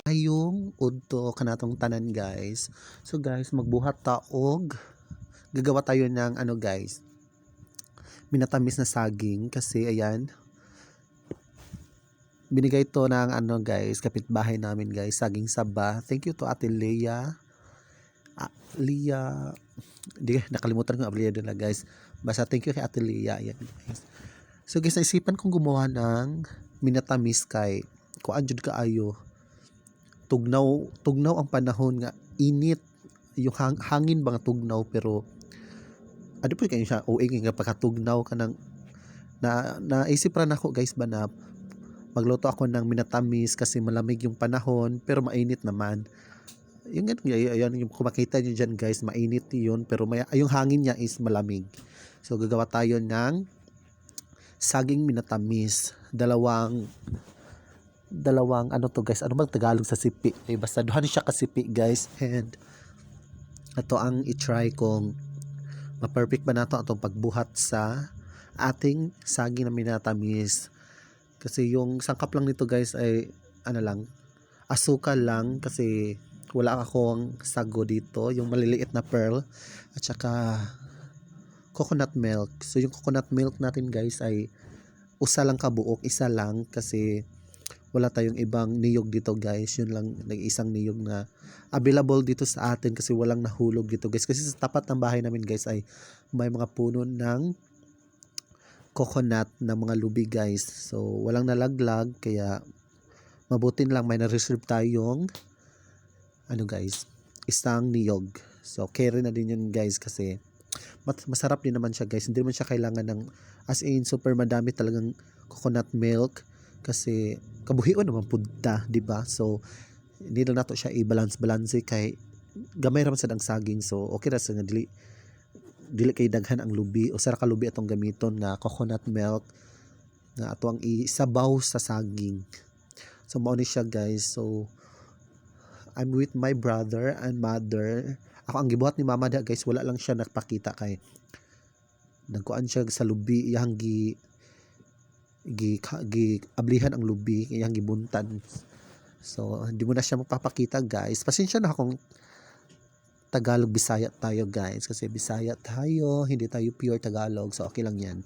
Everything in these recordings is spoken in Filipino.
Ayong udto kanatong tanan guys. So guys, magbuhat ta og gagawa tayo ng ano guys, minatamis na saging kasi ayan, binigay to ng ano guys, kapitbahay namin guys, saging saba. Thank you to Ate Leah. Leah, di nakalimutan ko ang apelyido nila guys. Basta thank you kay Ate Leah. Ayan guys. So guys, naisipan kong gumawa ng minatamis kay kuan jud kaayo. Tugnaw ang panahon nga init yung hangin ba nga tugnaw pero ano po kayo siya o nga pagkatugnaw ka ng naisip ra nako guys ba na magluto ako ng minatamis kasi malamig yung panahon pero mainit naman yung ayan yung kumakita nyo dyan guys, mainit yun pero yung hangin niya is malamig. So gagawa tayo ng saging minatamis, dalawang ano to guys, ano bang Tagalog sa sipi, basta duhan siya ka sipi guys. And ito ang i-try kung ma-perfect ba nato atong pagbuhat sa ating saging na minatamis. Kasi yung sangkap lang nito guys ay ano lang, asukal lang kasi wala akong sago dito, yung maliliit na pearl at saka coconut milk. So yung coconut milk natin guys ay usa lang kabuok, isa lang kasi wala tayong ibang niyog dito guys. Yun lang, nag-isang niyog na available dito sa atin kasi walang nahulog dito guys. Kasi sa tapat ng bahay namin guys ay may mga puno ng coconut na mga lubi guys. So walang nalaglag kaya mabutin lang may na-reserve tayong ano guys, isang niyog. So carry na din yun guys kasi masarap din naman siya guys. Hindi naman siya kailangan ng as in super madami talagang coconut milk kasi kabuhion naman punta, di ba? So hindi na nato siya i-balance kay gamay raman sa dang saging. So okay ra sa nga dili kay daghan ang lubi o sara ka lubi atong gamiton na coconut milk nga ato ang isabaw sa saging. So mao ni siya guys. So I'm with my brother and mother. Ako ang gibuhat ni mama da guys, wala lang siya nagpakita kay nagkuan siya sa lubi, iyang gi ablihan ang lubi, iyang gibuntan. So hindi mo na siya magpapakita guys. Pasensya na akong Tagalog Bisaya tayo guys kasi Bisaya tayo, hindi tayo pure Tagalog. So okay lang 'yan.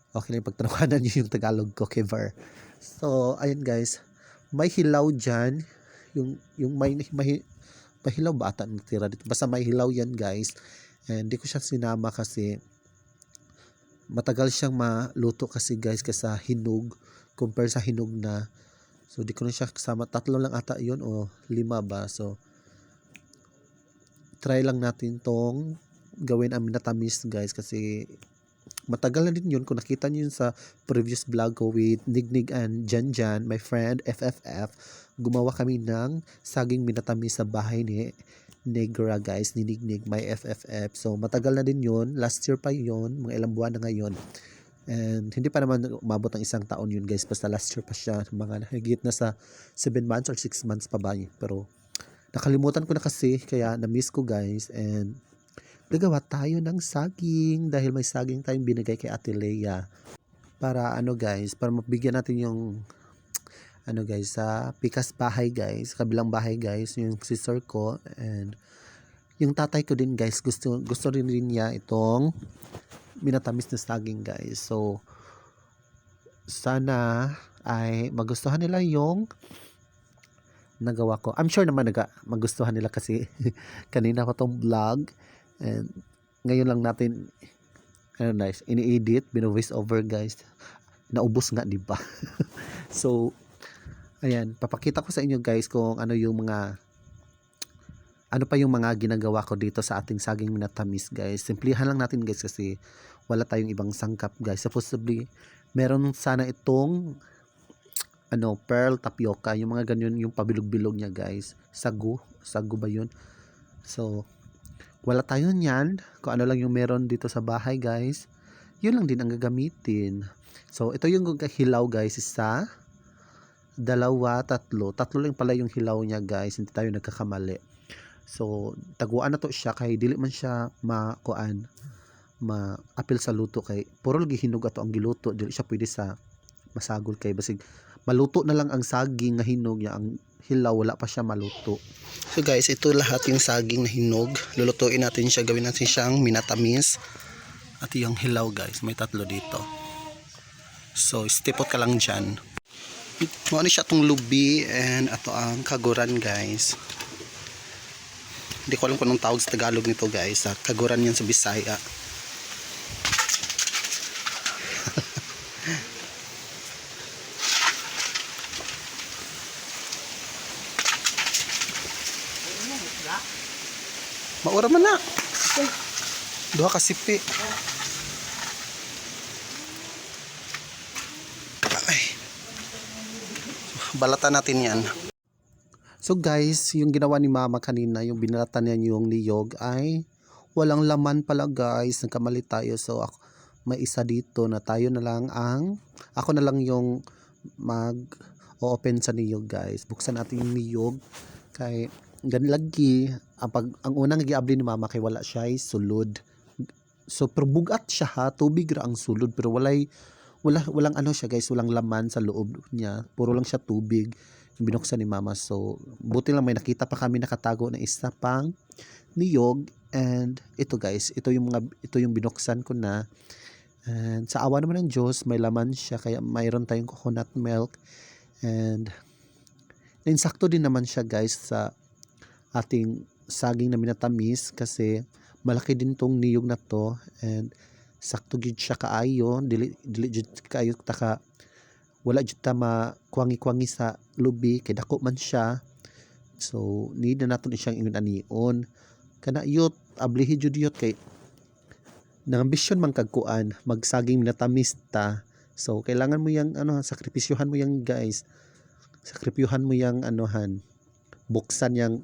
Okay lang pagtawanan niyo yung Tagalog ko, Kever. So ayun guys, may hilaw diyan, yung may hilaw ba ata natira dito, basta may hilaw yan guys. And hindi ko siya sinama kasi matagal siyang maluto kasi guys kasi hinog compare sa hinog na. So di ko na siya kasama, tatlo lang ata yun o 5 ba. So try lang natin tong gawin ang minatamis guys kasi matagal na din yun. Kung nakita niyo yun sa previous vlog ko with Nignig and Janjan, my friend FFF, gumawa kami ng saging minatamis sa bahay ni Negra guys, ni Nignig, my FFF. So matagal na din yun, last year pa yun, mga ilang buwan na ngayon. And hindi pa naman umabot ng isang taon yun guys, basta last year pa siya, mga higit na sa 7 months or 6 months pa ba. Pero nakalimutan ko na kasi kaya na-miss ko guys. And gagawa tayo ng saging dahil may saging tayong binigay kay Ate Leia para ano guys, para mabigyan natin yung ano guys sa pikas bahay guys, kabilang bahay guys, yung sister ko and yung tatay ko din guys, gusto rin niya itong minatamis na saging guys. So sana ay magustuhan nila yung nagawa ko. I'm sure naman magustuhan nila kasi kanina ko tong vlog. And ngayon lang natin nice ini-edit, bino-voice over guys. Naubos nga, di ba? So ayan, papakita ko sa inyo guys kung ano pa yung mga ginagawa ko dito sa ating saging minatamis guys. Simplihan lang natin guys kasi wala tayong ibang sangkap guys. Supposedly meron sana itong pearl tapioca, yung mga ganyan, yung pabilog-bilog niya guys. Sagu ba yun? So wala tayo niyan, kung ano lang yung meron dito sa bahay guys, yun lang din ang gagamitin. So ito yung hilaw guys, isa, dalawa, tatlo lang pala yung hilaw niya guys, hindi tayo nagkakamali. So taguan na to siya kay dili man siya ma-apil sa luto kay puro lagi hinog ato ang giluto, dili siya pwede sa masagol kay basig maluto na lang ang saging nga hinog niya, ang hilaw, wala pa siya maluto. So guys, ito lahat yung saging na hinog. Lulutuin natin siya, gawin natin siyang minatamis. At yung hilaw guys, may tatlo dito. So stipot ka lang dyan. Ano siya itong lubi and ato ang kaguran guys. Hindi ko alam kung anong tawag sa Tagalog nito guys. Kaguran yan sa Bisaya. Maura man na. Duha ka sipi. Ay. Balatan natin yan. So guys, yung ginawa ni mama kanina, yung binalatan niya yung niyog ay walang laman pala guys. Nagkamali tayo. So may isa dito na tayo na lang ako na lang yung mag-open sa niyog guys. Buksan natin yung niyog. Kay ganilagi ang unang giabli ni mama kay wala siya ay sulod. So pero bugat siya ha, tubig ra ang sulod pero walang ano siya guys, walang laman sa loob niya. Puro lang siya tubig yung binuksan ni mama. So buti lang may nakita pa kami nakatago na isa pang niyog. And ito guys, ito yung binuksan ko na. And sa awa naman ng Diyos, may laman siya kaya mayroon tayong coconut milk. And insakto din naman siya guys sa ating saging na minatamis kasi malaki din tong niyog na to and sakto gid siya kaayo, dili jud kaayo taka wala jud ta makwangi-kwangi sa lubi kay dako man siya. So need na naton siyang ingon anion kana yut ablihi jud yut kay nangambisyon man kagkuan magsaging minatamis ta. So kailangan mo yang sakripisyohan mo yang guys. Sakripisyohan mo yang buksan yang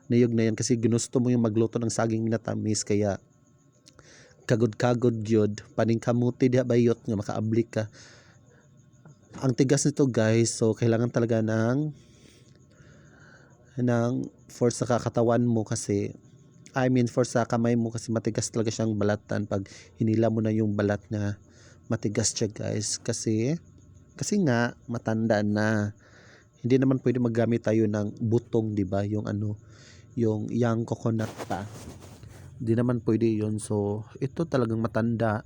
niyog na yan kasi ginusto mo yung magluto ng saging minatamis kaya kagod-kagod yun paning kamuti diha bayot nga makaablik ka. Ang tigas nito guys, so kailangan talaga ng force sa katawan mo kasi force sa kamay mo kasi matigas talaga siyang balatan pag hinila mo na yung balat na matigas siya guys kasi nga matanda na. Hindi naman pwede maggamit tayo ng butong, 'di ba? Yung yung young coconut pa. Hindi naman pwede 'yon. So, ito talagang matanda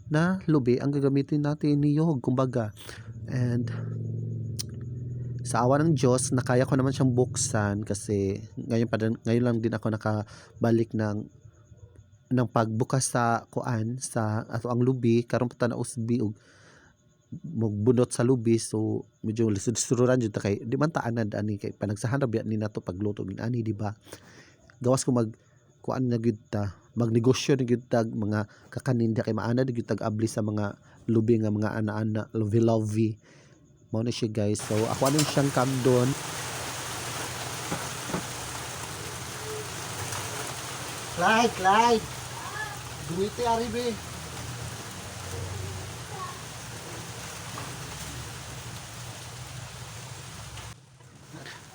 na lubi ang gagamitin natin niyog, kumbaga. And sa awa ng Diyos, nakaya ko naman siyang buksan kasi ngayon lang din ako nakabalik ng pagbukas sa ato ang lubi karon pa na usbi og magbunot sa lubi. So medyo lisod-sururan jud kay di man ta anad ani kay panagsahan ra ni nato pagluto gin ani, di ba? Gawas ko kuan na gyud ta, magnegosyo na gyud tag mga kakaninda kay maana gyud tag abli sa mga lubi nga mga ana-ana, lovey mao na siya guys. So ako aning siyang kamdon. Clyde Dumiti aribe.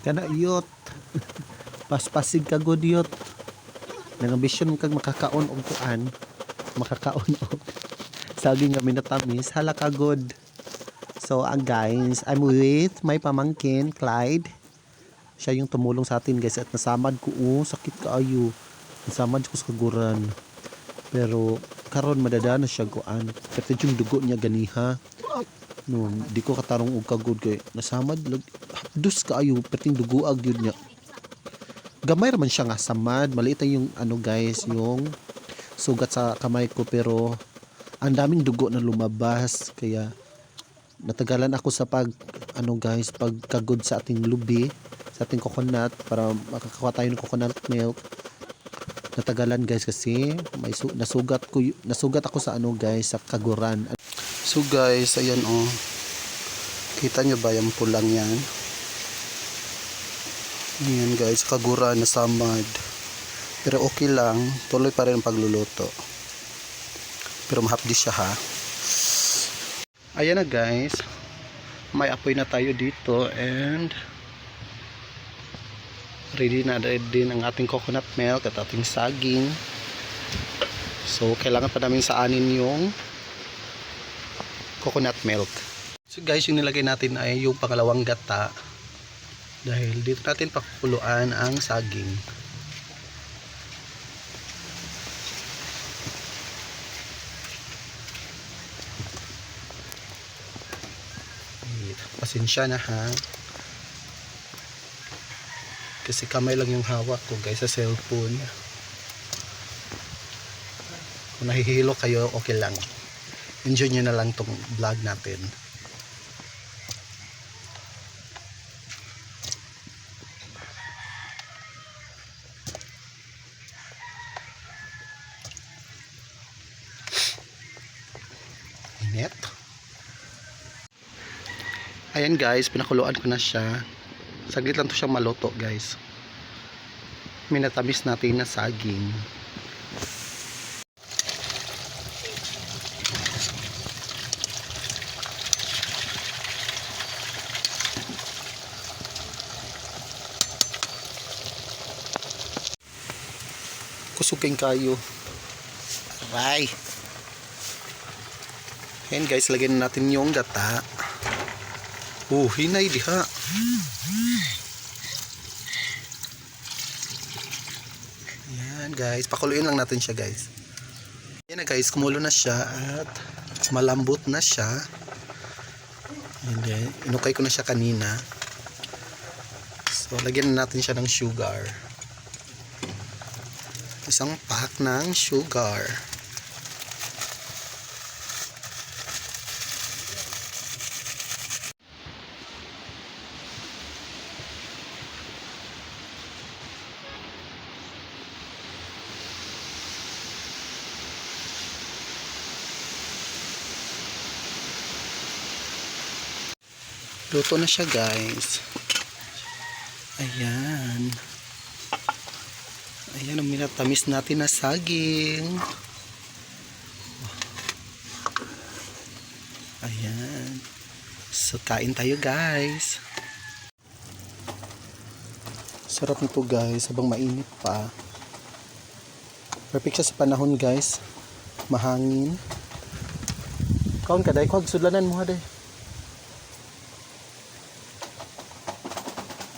Kana iyot paspasig ka good yot nangambisyon kag makakaon og saging nga minatamis hala ka good. So guys, I'm with my pamangkin Clyde. Siya yung tumulong sa atin guys at nasamad ko sakit kaayo, nasamad ko sa kaguran pero karon madadana siya kuan pero yung dugo niya ganiha no, di ko katarong og kagud kay nasamad dus kaayo perting duguag yun niya. Gamay raman siya nga samad, maliit yung guys, yung sugat sa kamay ko pero ang daming dugo na lumabas kaya natagalan ako sa guys, pagkagod sa ating lubi, sa ating coconut para makakakuha tayo ng coconut milk. Natagalan guys kasi may nasugat ako sa guys, sa kaguran. So guys, ayan kita nyo ba yung pulang yan? Ayan guys, kaguran na samad pero okay lang, tuloy pa rin ang pagluluto pero mahapdi siya ha. Ayan na guys, may apoy na tayo dito and ready din ang ating coconut milk at ating saging. So kailangan pa namin saanin yung coconut milk. So guys, yung nilagay natin ay yung pangalawang gata Dahil dito natin pakukuluan ang saging. Pasensya na ha. Kasi kamay lang yung hawak ko guys sa cellphone. Kung nahihilo kayo, okay lang. Enjoy nyo na lang tong vlog natin. Init. Ayan guys, pinakuluan ko na siya. Saglit lang to siya maluto guys. Minatamis natin na saging. Kusugin kayo. Aray. Ayan guys, lagyan natin yung gata. Hinay diha. Ayan guys, pakuluin lang natin siya guys. Ayan na guys, kumulo na siya at malambot na siya. Ayan, inukay ko na siya kanina. So, lagyan na natin siya ng sugar. Isang pack ng sugar. Luto na siya guys. Ayan. Ayan ang minatamis natin na saging. Ayan. So kain tayo guys. Sarap nito guys habang mainit pa. Perfect siya sa panahon guys. Mahangin. Kaon ka day, kuwag sudlanan mo ha day.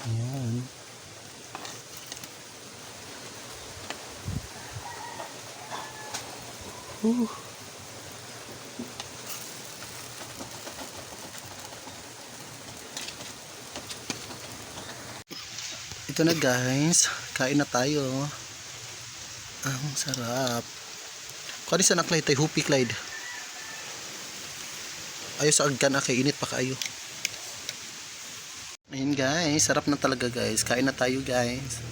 Ayan. Ito na guys, kain na tayo. Ang sarap. Kani sa naklay tay hupi Clyde. Ayo sa agkan kay init pa kaayo. Ayun guys, sarap na talaga guys. Kain na tayo guys.